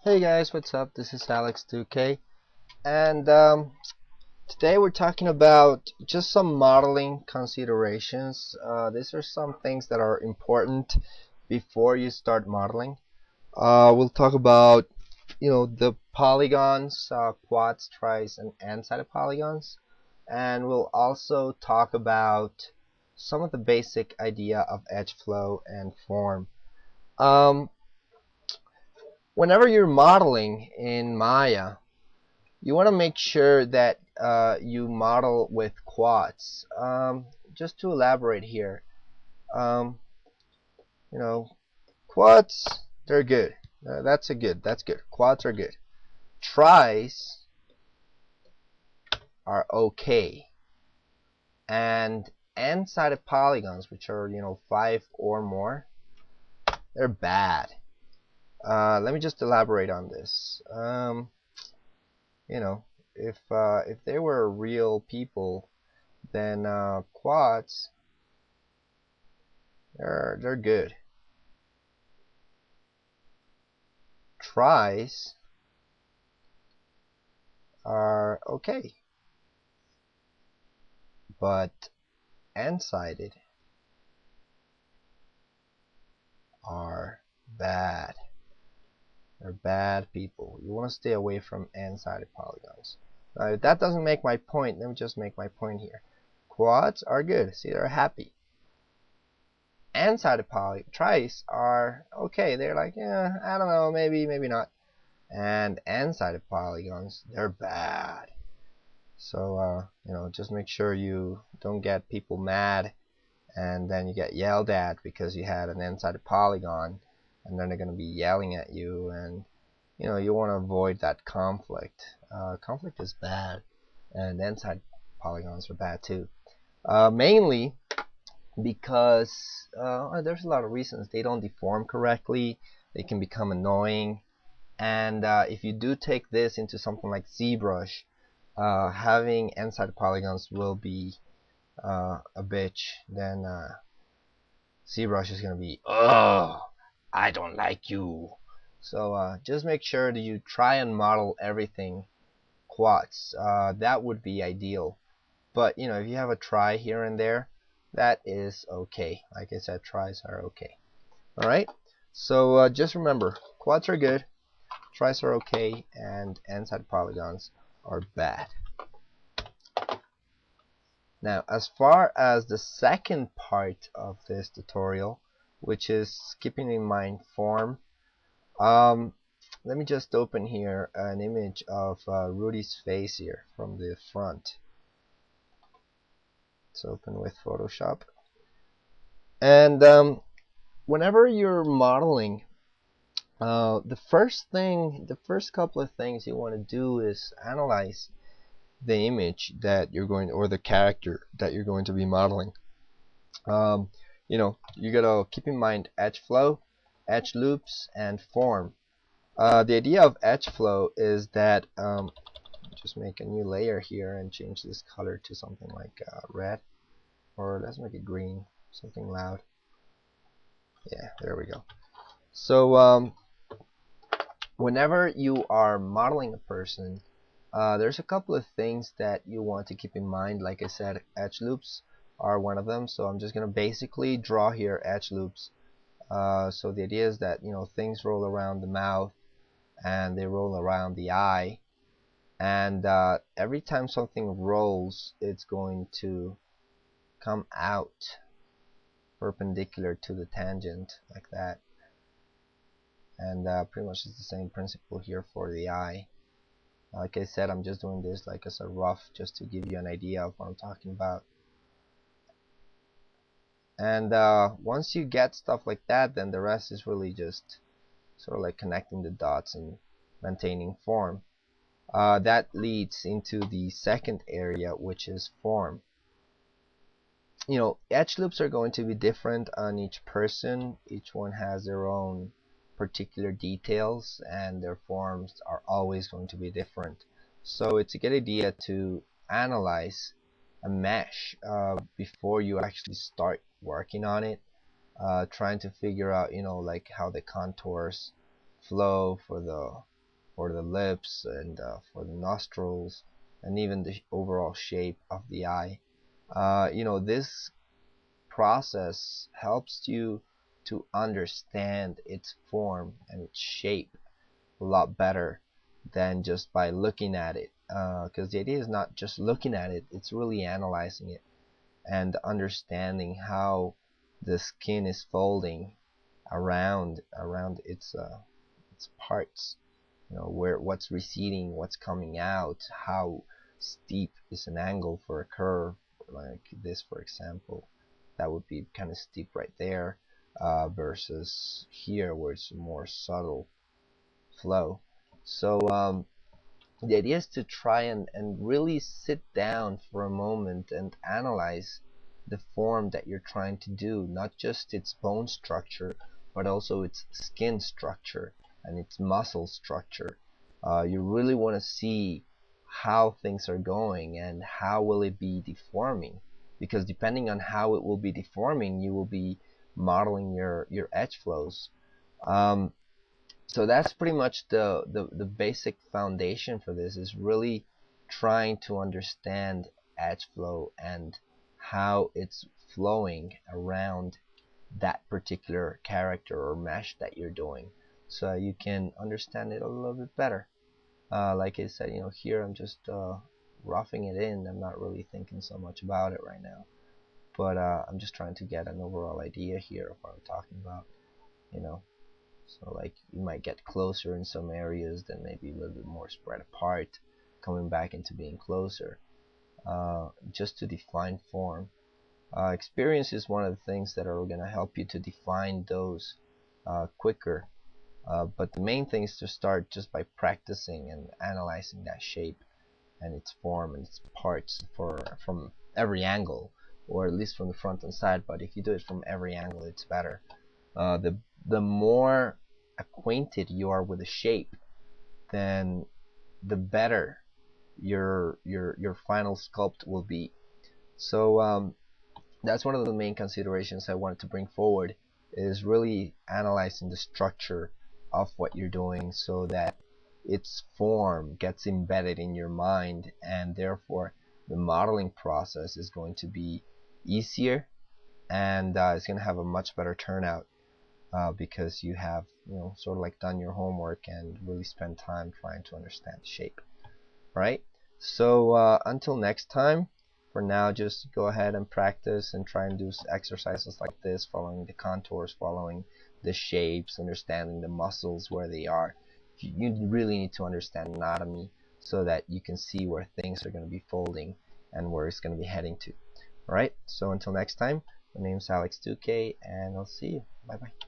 Hey guys, what's up? This is Alex2K, and today we're talking about just some modeling considerations. These are some things that are important before you start modeling. We'll talk about, the polygons, quads, tris, and n-sided polygons, and we'll also talk about some of the basic idea of edge flow and form. Um, Whenever you're modeling in Maya, you want to make sure that you model with quads. Just to elaborate here, um, you know, quads, they're good. That's good. Quads are good. Tris are okay, and n-sided polygons, which are 5 or more, they're bad. Let me just elaborate on this. You know, if they were real people, then quads, they're good. Tris are okay, but n-sided are bad. They're bad people. You want to stay away from n-sided polygons. Now, if that doesn't make my point, let me just make my point here. Quads are good. See, they're happy. N-sided tris are okay. They're like, yeah, I don't know, maybe, maybe not. And n-sided polygons, they're bad. So, just make sure you don't get people mad and then you get yelled at because you had an n-sided polygon, and then they're going to be yelling at you, and you want to avoid that conflict. Conflict is bad, and n-sided polygons are bad too. Mainly because there's a lot of reasons. They don't deform correctly, they can become annoying, and if you do take this into something like ZBrush, having n-sided polygons will be a bitch. Then ZBrush is gonna be, oh, I don't like you. So just make sure that you try and model everything quads. That would be ideal. But if you have a try here and there, that is okay. Like I said, tries are okay. Alright? So just remember, quads are good, tris are okay, and n-sided polygons are bad. Now, as far as the second part of this tutorial, which is keeping in mind form, let me just open here an image of Rudy's face here from the front. Let's open with Photoshop. And whenever you're modeling, the first couple of things you want to do is analyze the image that you're going, or the character that you're going to be modeling. You gotta keep in mind edge flow, edge loops, and form. The idea of edge flow is that just make a new layer here and change this color to something like red, or let's make it green, something loud. Yeah, there we go. So whenever you are modeling a person, there's a couple of things that you want to keep in mind. Like I said, edge loops are one of them. So I'm just gonna basically draw here edge loops. So the idea is that things roll around the mouth and they roll around the eye, and every time something rolls, it's going to come out perpendicular to the tangent like that. And pretty much it's the same principle here for the eye. Like I said, I'm just doing this like as a rough, just to give you an idea of what I'm talking about. And once you get stuff like that, then the rest is really just sort of like connecting the dots and maintaining form. That leads into the second area, which is form. Edge loops are going to be different on each person. Each one has their own particular details, and their forms are always going to be different. So it's a good idea to analyze a mesh before you actually start working on it, trying to figure out like how the contours flow for the for the lips and for the nostrils and even the overall shape of the eye. This process helps you to understand its form and its shape a lot better than just by looking at it, because the idea is not just looking at it, it's really analyzing it and understanding how the skin is folding around its parts, what's receding, what's coming out, how steep is an angle for a curve like this, for example. That would be kind of steep right there, versus here where it's more subtle flow. So the idea is to try and really sit down for a moment and analyze the form that you're trying to do, not just its bone structure, but also its skin structure and its muscle structure. You really want to see how things are going and how will it be deforming, because depending on how it will be deforming, you will be modeling your edge flows. So that's pretty much the basic foundation for this, is really trying to understand edge flow and how it's flowing around that particular character or mesh that you're doing, so you can understand it a little bit better. Like I said, here I'm just roughing it in. I'm not really thinking so much about it right now, but I'm just trying to get an overall idea here of what I'm talking about. So like you might get closer in some areas, then maybe a little bit more spread apart, coming back into being closer, just to define form. Experience is one of the things that are going to help you to define those quicker. But the main thing is to start just by practicing and analyzing that shape and its form and its parts from every angle, or at least from the front and side. But if you do it from every angle, it's better. The more acquainted you are with the shape, then the better your final sculpt will be. So that's one of the main considerations I wanted to bring forward, is really analyzing the structure of what you're doing so that its form gets embedded in your mind, and therefore the modeling process is going to be easier, and it's going to have a much better turnout, because you have sort of like done your homework and really spent time trying to understand the shape. Right? So until next time, for now, just go ahead and practice and try and do exercises like this, following the contours, following the shapes, understanding the muscles where they are. You really need to understand anatomy so that you can see where things are going to be folding and where it's going to be heading to. Alright, so until next time, my name is Alex2K, and I'll see you. Bye bye.